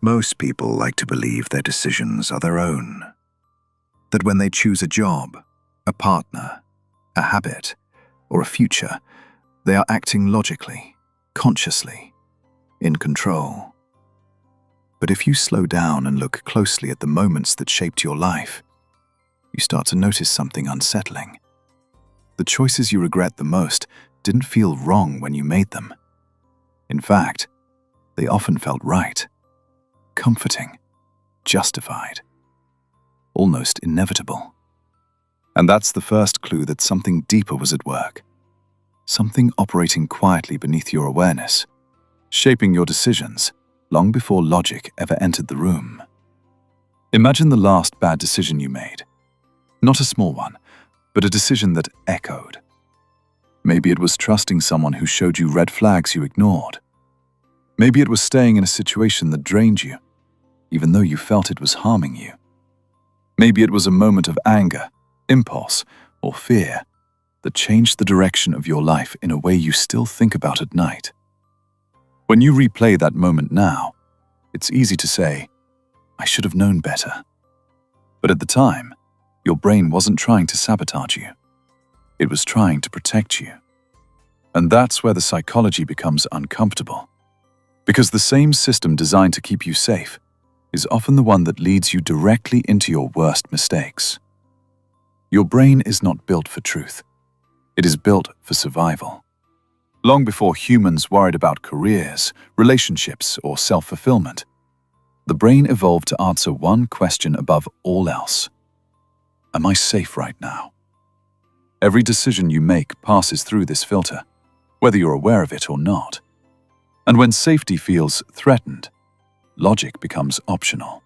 Most people like to believe their decisions are their own. That when they choose a job, a partner, a habit, or a future, they are acting logically, consciously, in control. But if you slow down and look closely at the moments that shaped your life, you start to notice something unsettling. The choices you regret the most didn't feel wrong when you made them. In fact, they often felt right, comforting, justified, almost inevitable. And that's the first clue that something deeper was at work, something operating quietly beneath your awareness, shaping your decisions long before logic ever entered the room. Imagine the last bad decision you made. Not a small one, but a decision that echoed. Maybe it was trusting someone who showed you red flags you ignored. Maybe it was staying in a situation that drained you, even though you felt it was harming you. Maybe it was a moment of anger, impulse, or fear that changed the direction of your life in a way you still think about at night. When you replay that moment now, it's easy to say, "I should have known better." But at the time, your brain wasn't trying to sabotage you. It was trying to protect you. And that's where the psychology becomes uncomfortable. Because the same system designed to keep you safe is often the one that leads you directly into your worst mistakes. Your brain is not built for truth. It is built for survival. Long before humans worried about careers, relationships, or self-fulfillment, the brain evolved to answer one question above all else. Am I safe right now? Every decision you make passes through this filter, whether you're aware of it or not. And when safety feels threatened, logic becomes optional.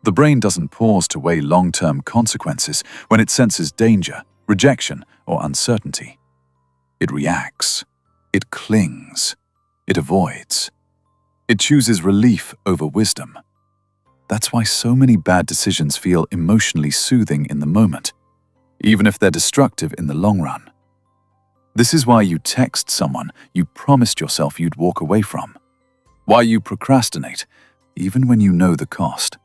The brain doesn't pause to weigh long-term consequences when it senses danger, rejection, or uncertainty. It reacts. It clings. It avoids. It chooses relief over wisdom. That's why so many bad decisions feel emotionally soothing in the moment, even if they're destructive in the long run. This is why you text someone you promised yourself you'd walk away from. Why you procrastinate, even when you know the cost.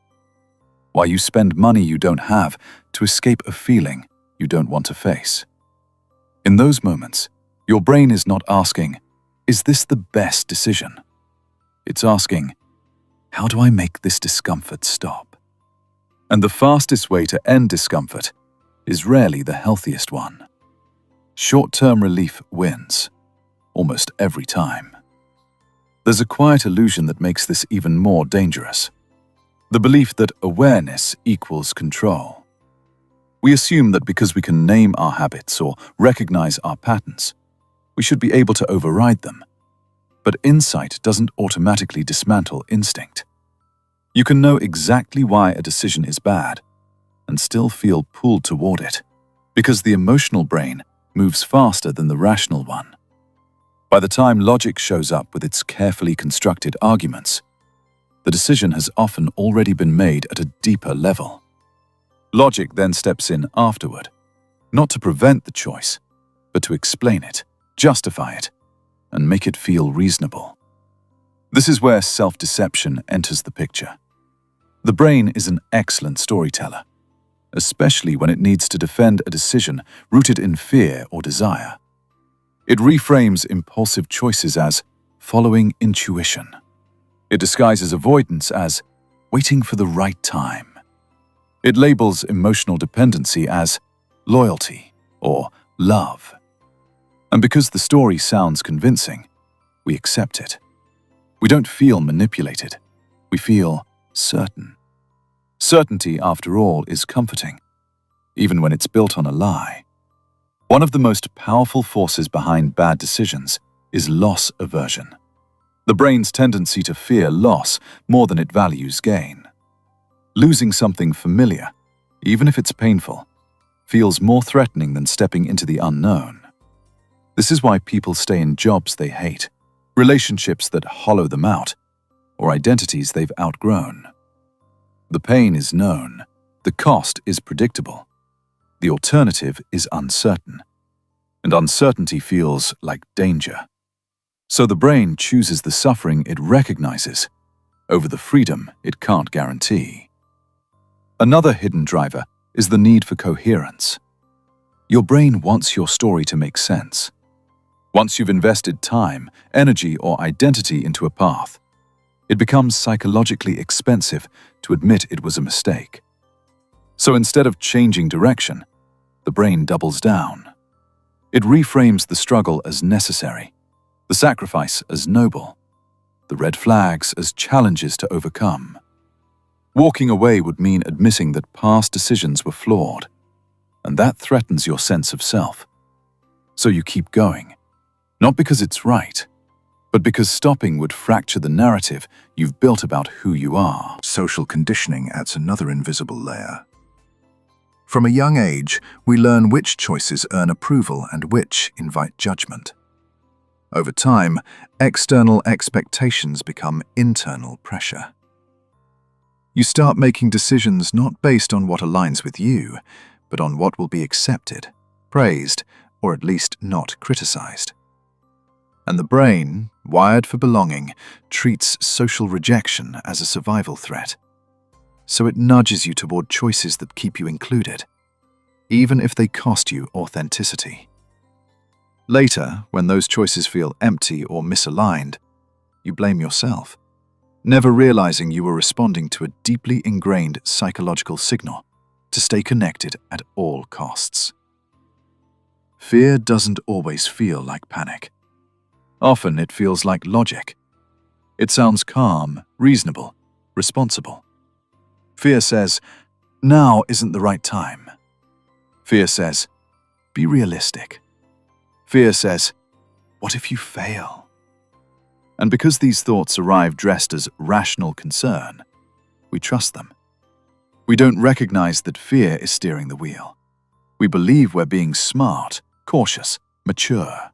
Why you spend money you don't have to escape a feeling you don't want to face. In those moments, your brain is not asking, "Is this the best decision?" It's asking, "How do I make this discomfort stop?" And the fastest way to end discomfort is rarely the healthiest one. Short-term relief wins, almost every time. There's a quiet illusion that makes this even more dangerous. The belief that awareness equals control. We assume that because we can name our habits or recognize our patterns, we should be able to override them. But insight doesn't automatically dismantle instinct. You can know exactly why a decision is bad and still feel pulled toward it, because the emotional brain moves faster than the rational one. By the time logic shows up with its carefully constructed arguments, the decision has often already been made at a deeper level. Logic then steps in afterward, not to prevent the choice, but to explain it, justify it, and make it feel reasonable. This is where self-deception enters the picture. The brain is an excellent storyteller, especially when it needs to defend a decision rooted in fear or desire. It reframes impulsive choices as following intuition. It disguises avoidance as waiting for the right time. It labels emotional dependency as loyalty or love. And because the story sounds convincing, we accept it. We don't feel manipulated. We feel certain. Certainty, after all, is comforting, even when it's built on a lie. One of the most powerful forces behind bad decisions is loss aversion. The brain's tendency to fear loss more than it values gain. Losing something familiar, even if it's painful, feels more threatening than stepping into the unknown. This is why people stay in jobs they hate, relationships that hollow them out, or identities they've outgrown. The pain is known, the cost is predictable, the alternative is uncertain, and uncertainty feels like danger. So the brain chooses the suffering it recognizes, over the freedom it can't guarantee. Another hidden driver is the need for coherence. Your brain wants your story to make sense. Once you've invested time, energy, or identity into a path, it becomes psychologically expensive to admit it was a mistake. So instead of changing direction, the brain doubles down. It reframes the struggle as necessary, the sacrifice as noble, the red flags as challenges to overcome. Walking away would mean admitting that past decisions were flawed, and that threatens your sense of self. So you keep going, not because it's right, but because stopping would fracture the narrative you've built about who you are. Social conditioning adds another invisible layer. From a young age, we learn which choices earn approval and which invite judgment. Over time, external expectations become internal pressure. You start making decisions not based on what aligns with you, but on what will be accepted, praised, or at least not criticized. And the brain, wired for belonging, treats social rejection as a survival threat. So it nudges you toward choices that keep you included, even if they cost you authenticity. Later, when those choices feel empty or misaligned, you blame yourself, never realizing you were responding to a deeply ingrained psychological signal to stay connected at all costs. Fear doesn't always feel like panic. Often it feels like logic. It sounds calm, reasonable, responsible. Fear says, now isn't the right time. Fear says, be realistic. Fear says, what if you fail? And because these thoughts arrive dressed as rational concern, we trust them. We don't recognize that fear is steering the wheel. We believe we're being smart, cautious, mature.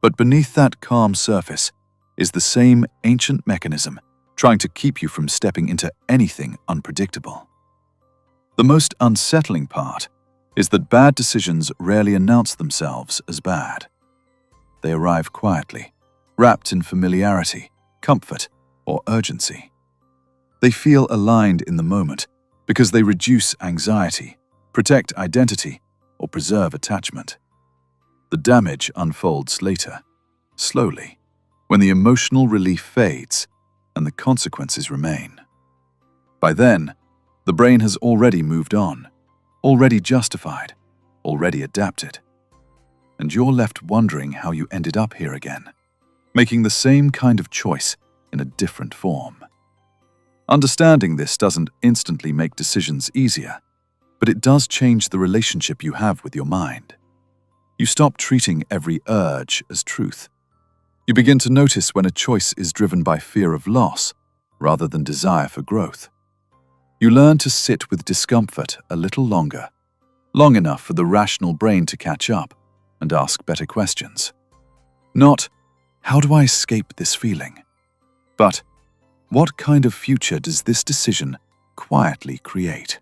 But beneath that calm surface is the same ancient mechanism trying to keep you from stepping into anything unpredictable. The most unsettling part is that bad decisions rarely announce themselves as bad. They arrive quietly, wrapped in familiarity, comfort, or urgency. They feel aligned in the moment because they reduce anxiety, protect identity, or preserve attachment. The damage unfolds later, slowly, when the emotional relief fades and the consequences remain. By then, the brain has already moved on, already justified, already adapted. And you're left wondering how you ended up here again, making the same kind of choice in a different form. Understanding this doesn't instantly make decisions easier, but it does change the relationship you have with your mind. You stop treating every urge as truth. You begin to notice when a choice is driven by fear of loss rather than desire for growth. You learn to sit with discomfort a little longer, long enough for the rational brain to catch up and ask better questions. Not, how do I escape this feeling? But, what kind of future does this decision quietly create?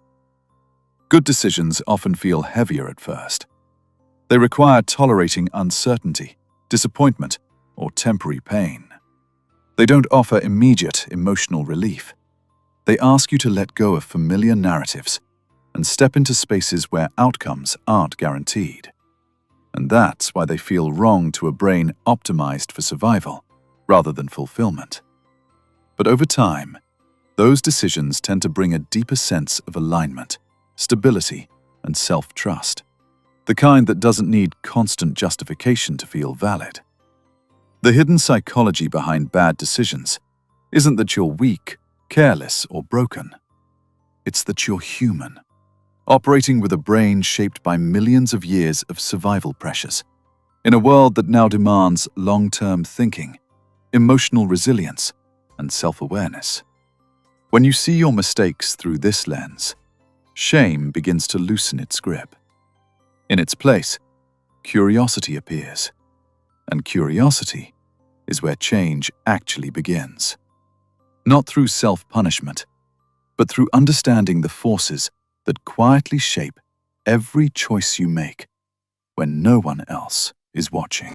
Good decisions often feel heavier at first. They require tolerating uncertainty, disappointment, or temporary pain. They don't offer immediate emotional relief. They ask you to let go of familiar narratives and step into spaces where outcomes aren't guaranteed. And that's why they feel wrong to a brain optimized for survival rather than fulfillment. But over time, those decisions tend to bring a deeper sense of alignment, stability, and self-trust, the kind that doesn't need constant justification to feel valid. The hidden psychology behind bad decisions isn't that you're weak, careless, or broken. It's that you're human, operating with a brain shaped by millions of years of survival pressures, in a world that now demands long-term thinking, emotional resilience, and self-awareness. When you see your mistakes through this lens, shame begins to loosen its grip. In its place, curiosity appears, and curiosity is where change actually begins. Not through self-punishment, but through understanding the forces that quietly shape every choice you make when no one else is watching.